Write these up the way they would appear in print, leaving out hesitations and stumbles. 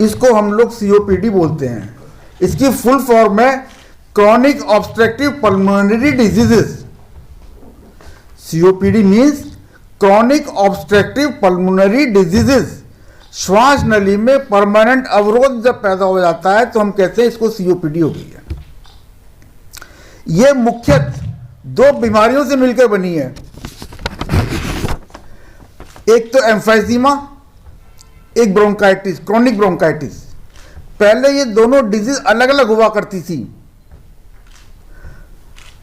इसको हम लोग सीओपीडी बोलते हैं। इसकी फुल फॉर्म है chronic obstructive pulmonary diseases. COPD means chronic obstructive pulmonary diseases. श्वास नली में परमानेंट अवरोध जब पैदा हो जाता है तो हम कहते हैं इसको सीओपीडी हो गई है। यह मुख्यतः दो बीमारियों से मिलकर बनी है, एक तो एम्फाइजीमा, एक ब्रोंकाइटिस, क्रॉनिक ब्रोंकाइटिस। पहले ये दोनों डिजीज अलग अलग हुआ करती थी,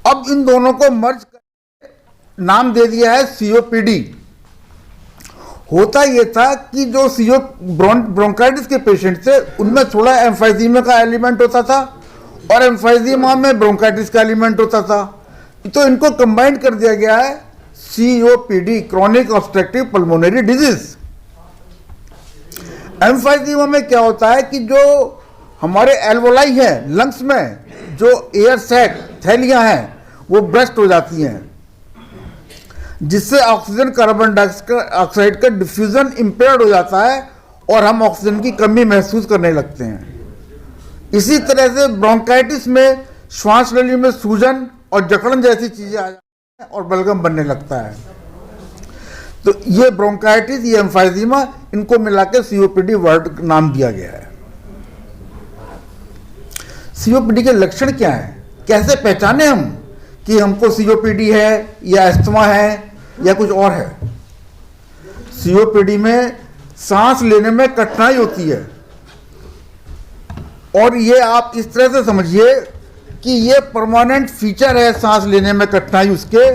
अब इन दोनों को मर्ज कर नाम दे दिया है सीओपीडी। होता यह था कि जो ब्रोंकाइटिस के पेशेंट थे उनमें थोड़ा एम्फाइजीमा का एलिमेंट होता था और एम्फाइजीमा में ब्रोंकाइटिस का एलिमेंट होता था, तो इनको कंबाइन कर दिया गया है COPD, chronic obstructive pulmonary disease. Emphysema में क्या होता है कि जो हमारे एल्वोलाई है लंग्स में, जो एयर सैक थैलियां हैं वो ब्रस्ट हो जाती हैं, जिससे ऑक्सीजन कार्बन डाइऑक्साइड का डिफ्यूजन इंपेयर्ड हो जाता है और हम ऑक्सीजन की कमी महसूस करने लगते हैं। इसी तरह से ब्रोंकाइटिस में श्वास नली में सूजन और जकड़न जैसी चीजें आ जाती हैं और बलगम बनने लगता है। तो ये ब्रोंकाइटिस, ये एम्फाइजीमा, इनको मिलाकर सीओपीडी वर्ड नाम दिया गया है। सीओपीडी के लक्षण क्या हैं, कैसे पहचाने हम कि हमको सीओपीडी है या अस्थमा है या कुछ और है। सीओपीडी में सांस लेने में कठिनाई होती है और ये आप इस तरह से समझिए कि ये परमानेंट फीचर है सांस लेने में कठिनाई उसके।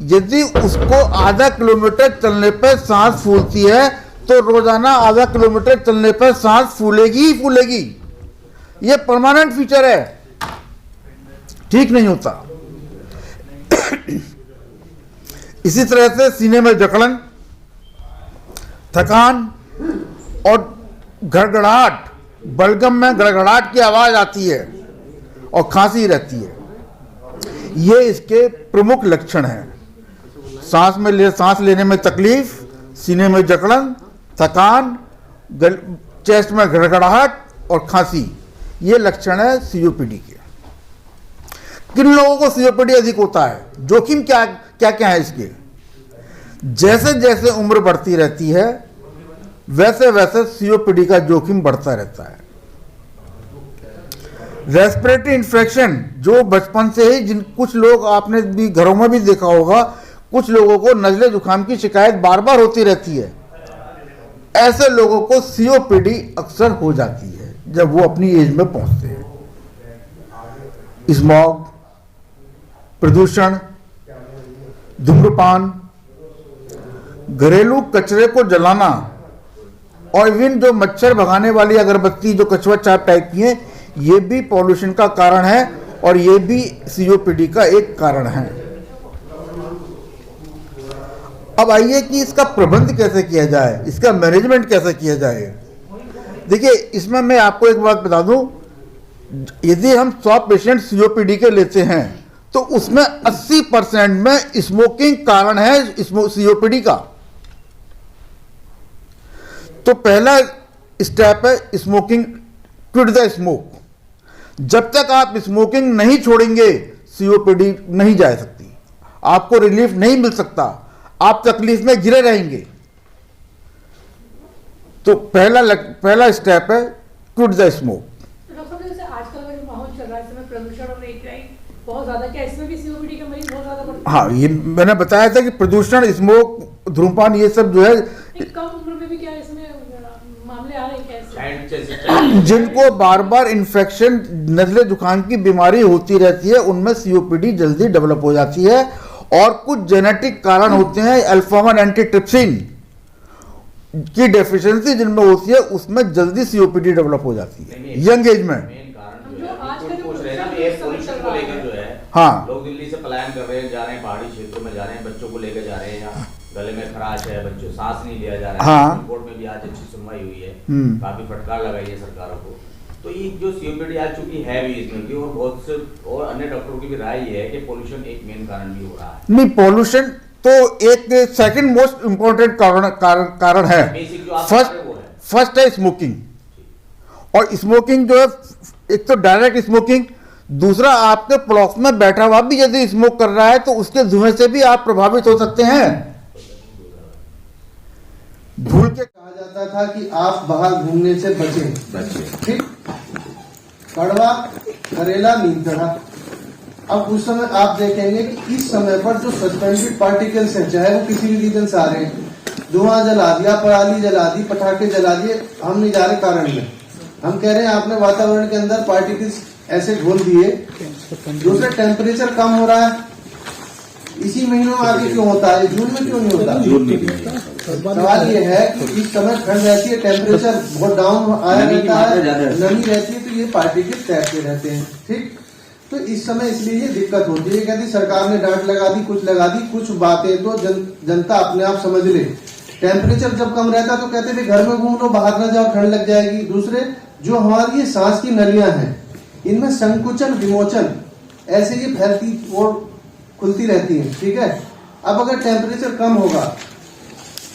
यदि उसको आधा किलोमीटर चलने पर सांस फूलती है तो रोजाना आधा किलोमीटर चलने पर सांस फूलेगी ही फूलेगी। ये परमानेंट फीचर है, ठीक नहीं होता। इसी तरह से सीने में जकड़न, थकान और गड़गड़ाहट, बलगम में गड़गड़ाहट की आवाज आती है और खांसी रहती है। ये इसके प्रमुख लक्षण हैं। सांस लेने में तकलीफ, सीने में जकड़न, थकान, चेस्ट में गड़गड़ाहट और खांसी, ये लक्षण है सीओपीडी के। किन लोगों को सीओपीडी अधिक होता है, जोखिम क्या क्या क्या है इसके। जैसे जैसे उम्र बढ़ती रहती है वैसे वैसे सीओपीडी का जोखिम बढ़ता रहता है। रेस्पिरेटरी इन्फेक्शन, जो बचपन से ही कुछ लोग आपने भी घरों में भी देखा होगा, कुछ लोगों को नजले जुकाम की शिकायत बार बार होती रहती है। ऐसे लोगों को सीओपीडी अक्सर हो जाती है जब वो अपनी एज में पहुंचते हैं। स्मॉग, प्रदूषण, धूम्रपान, घरेलू कचरे को जलाना और इवन जो मच्छर भगाने वाली अगरबत्ती, जो कछुआ चाप टाइप की है, ये भी पॉल्यूशन का कारण है और ये भी सीओपीडी का एक कारण है। अब आइए कि इसका प्रबंध कैसे किया जाए, इसका मैनेजमेंट कैसे किया जाए। देखिए, इसमें मैं आपको एक बात बता दूं, यदि हम 100 पेशेंट सीओपीडी के लेते हैं तो उसमें 80% में स्मोकिंग कारण है सीओपीडी का। तो पहला स्टेप है स्मोकिंग, क्विट द स्मोक। जब तक आप स्मोकिंग नहीं छोड़ेंगे सीओपीडी नहीं जा सकती, आपको रिलीफ नहीं मिल सकता, आप तकलीफ में घिरे रहेंगे। तो पहला स्टेप है क्विट द स्मोक। आजकल का जो माहौल चल रहा है इसमें प्रदूषण और बहुत ज्यादा, क्या इसमें भी सीओपीडी के मरीज बहुत ज्यादा बढ़ते हैं? हाँ, ये मैंने बताया था कि प्रदूषण, स्मोक, धूम्रपान, ये सब जो है कम उम्र में भी क्या इसमें मामले आ रहे हैं? जिनको बार बार इन्फेक्शन, नजले जुकाम की बीमारी होती रहती है, उनमें सीओपीडी जल्दी डेवलप हो जाती है। और कुछ जेनेटिक कारण होते हैं, अल्फा-1 एंटीट्रिप्सिन की डेफिशिएंसी जिनमें होती है, उसमें जल्दी सीओपीडी डेवलप हो जाती है यंग एज में। हाँ, लोग दिल्ली से पलायन कर रहे हैं, जा रहे हैं पहाड़ी क्षेत्रों में, जा रहे हैं, बच्चों को लेकर जा रहे हैं, यहाँ गले में खराश है, बच्चों सांस नहीं लिया जा रहा है। हाँ, कोर्ट में भी आज अच्छी सुनवाई हुई है, काफी फटकार लगाई है सरकारों को। तो ये जो सीओपीडी आ चुकी है भी इसमें भी, और बहुत से और अन्य डॉक्टरों की भी राय है कि पोल्यूशन एक मेन कारण भी हो रहा है। नहीं, पोल्यूशन तो एक सेकंड मोस्ट इंपॉर्टेंट कारण है। फर्स्ट है स्मोकिंग। और स्मोकिंग जो है, एक तो डायरेक्ट स्मोकिंग, दूसरा आपके पड़ोस में बैठा हुआ भी यदि स्मोक कर रहा है तो उसके धुएं से भी आप प्रभावित हो सकते हैं। धूल के कहा जाता था कि आप बाहर घूमने से बचें, ठीक। कड़वा, करेला, नीम चढ़ा। अब उस समय आप देखेंगे कि इस समय पर जो सस्पेंडेड पार्टिकल्स हैं, चाहे वो किसी भी रीजन से आ रहे हैं, धुआं जला दिया, पराली जला दी, पटाखे जला दिए, हम नहीं जा रहे कारण में, हम कह रहे हैं आपने वातावरण के अंदर पार्टिकल्स ऐसे घोल दिए। दूसरा, टेम्परेचर कम हो रहा है, इसी महीनों में आगे क्यों होता है, जून में क्यों नहीं होता? सवाल ये है कि इस समय ठंड रहती है, टेम्परेचर बहुत डाउन आया रहता है, नमी रहती है, तो ये पार्टिकल तैरते रहते हैं, ठीक। तो इस समय इसलिए ये दिक्कत होती है। कहती सरकार ने डांट लगा दी, कुछ लगा दी, कुछ बातें तो जनता अपने आप समझ ले। टेम्परेचर जब कम रहता तो कहते थे घर में घूम लो, बाहर न जाओ, ठंड लग जाएगी। दूसरे, जो हमारी ये सांस की नलियां हैं, इनमें संकुचन विमोचन ऐसे ये फैलती और खुलती रहती है, ठीक है। अब अगर टेम्परेचर कम होगा,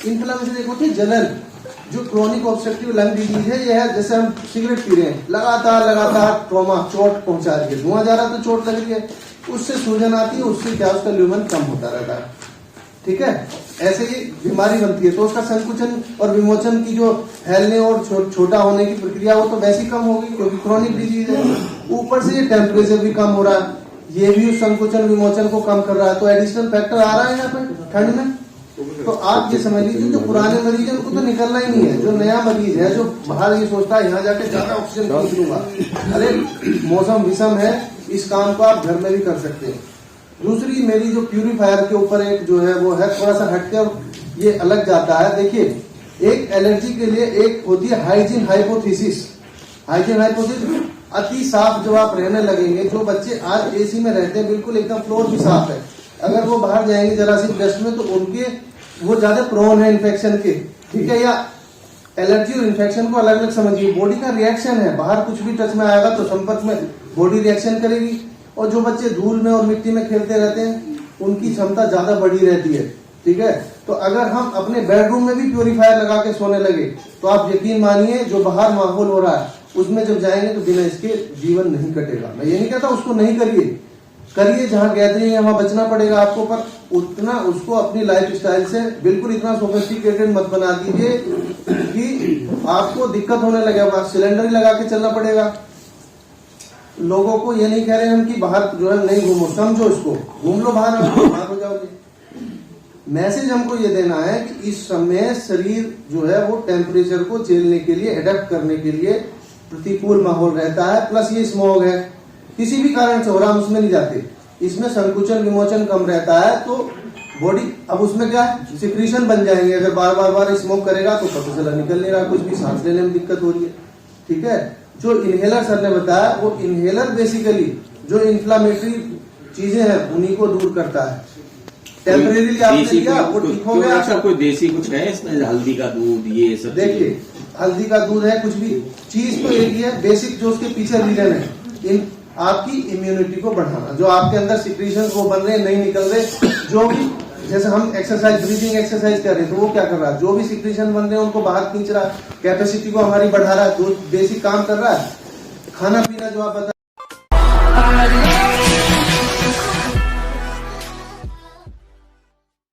इन्फ्लेमेशन एक होती है जलन, जो क्रोनिक ऑब्स्ट्रक्टिव लंग डिजीज है, ये है जैसे हम सिगरेट पी रहे हैं, लगातार ट्रॉमा, चोट पहुंचा रही है, धुआं जा रहा तो चोट लग रही है, उससे सूजन आती है, उससे क्या उसका ल्यूमन कम होता रहता है, ठीक है। ऐसे ही बीमारी बनती है तो उसका संकुचन और विमोचन की जो फैलने और छोटा होने की प्रक्रिया वो तो वैसी कम होगी क्योंकि क्रोनिक डिजीज है। ऊपर से ये टेम्परेचर भी कम हो रहा है, ये भी उस संकुचन विमोचन को कम कर रहा है, तो एडिशनल फैक्टर आ रहा है यहाँ पे ठंड में। तो आप ये समझ लीजिए जो पुराने मरीज है उनको तो निकलना ही नहीं है, जो नया मरीज है जो बाहर ये सोचता है यहाँ जाके ज्यादा ऑक्सीजन खींच लूंगा, अरे मौसम विषम है, इस काम को आप घर में भी कर सकते हैं। दूसरी मेरी जो प्यूरिफायर के ऊपर एक जो है वो है थोड़ा सा हटके और ये अलग जाता है। देखिए, एक एलर्जी के लिए एक होती है हाइजीन हाइपोथेसिस। हाइजीन हाइपोथेसिस अति साफ जब आप रहने लगेंगे, जो बच्चे आज एसी में रहते हैं बिल्कुल एकदम फ्लोर भी साफ है, अगर वो बाहर जाएंगे जरा सी डस्ट में तो उनके वो ज्यादा प्रोन है इन्फेक्शन के, ठीक है। या एलर्जी और इन्फेक्शन को अलग अलग समझिए, बॉडी का रिएक्शन है, बाहर कुछ भी टच में आएगा तो संपर्क में बॉडी रिएक्शन करेगी। और जो बच्चे धूल में और मिट्टी में खेलते रहते हैं उनकी क्षमता ज्यादा बढ़ी रहती है, ठीक है। तो अगर हम अपने बेडरूम में भी प्यूरिफायर लगा के सोने लगे तो आप यकीन मानिए जो बाहर माहौल हो रहा है उसमें जब जाएंगे तो बिना इसके जीवन नहीं कटेगा। मैं ये नहीं कहता उसको नहीं करिए, जहां गैदरिंग है वहां बचना पड़ेगा आपको, पर उतना उसको अपनी लाइफ स्टाइल से बिल्कुल इतना सोफिस्टिकेटेड मत बना दीजिए कि आपको दिक्कत होने लगेगा, सिलेंडर ही लगा के चलना पड़ेगा। लोगों को ये नहीं कह रहे हम कि बाहर जो है नहीं घूमो, समझो इसको, घूम लो बाहर, बीमार हो जाओगे। मैसेज हमको ये देना है कि इस समय शरीर जो है वो टेम्परेचर को झेलने के लिए, एडेप्ट करने के लिए प्रतिकूल माहौल रहता है। प्लस ये स्मॉग है, किसी भी कारण से हो रहा, हम उसमें नहीं जाते, इसमें संकुचन विमोचन कम रहता है तो बॉडी, अब उसमें क्या है सिक्रीशन बन जाएंगे। अगर बार बार स्मोक करेगा तो पता चला निकल नहीं रहा, कुछ भी सांस लेने में दिक्कत हो रही है, ठीक है। जो इनहेलर सर ने बताया, वो इनहेलर बेसिकली जो इन्फ्लामेटरी चीजें हैं उन्हीं को दूर करता है। टेम्परेरीली आपने लिया वो ठीक हो गया। अच्छा, कोई देसी कुछ है इसमें, हल्दी का दूध, ये सब? देखिए, हल्दी का दूध है, कुछ भी चीज तो एक ही है, बेसिक जो उसके पीछे रीजन है इन आपकी इम्यूनिटी को बढ़ाना, जो आपके अंदर सिक्रीशन वो बन रहे नहीं निकल रहे, जो भी जैसे हम एक्सरसाइज, ब्रीदिंग एक्सरसाइज कर रहे हैं तो वो क्या कर रहा है, जो भी सिक्रीशन बन रहे हैं उनको बाहर खींच रहा है, कैपेसिटी को हमारी बढ़ा रहा है, जो बेसिक काम कर रहा है। खाना पीना जो आप बता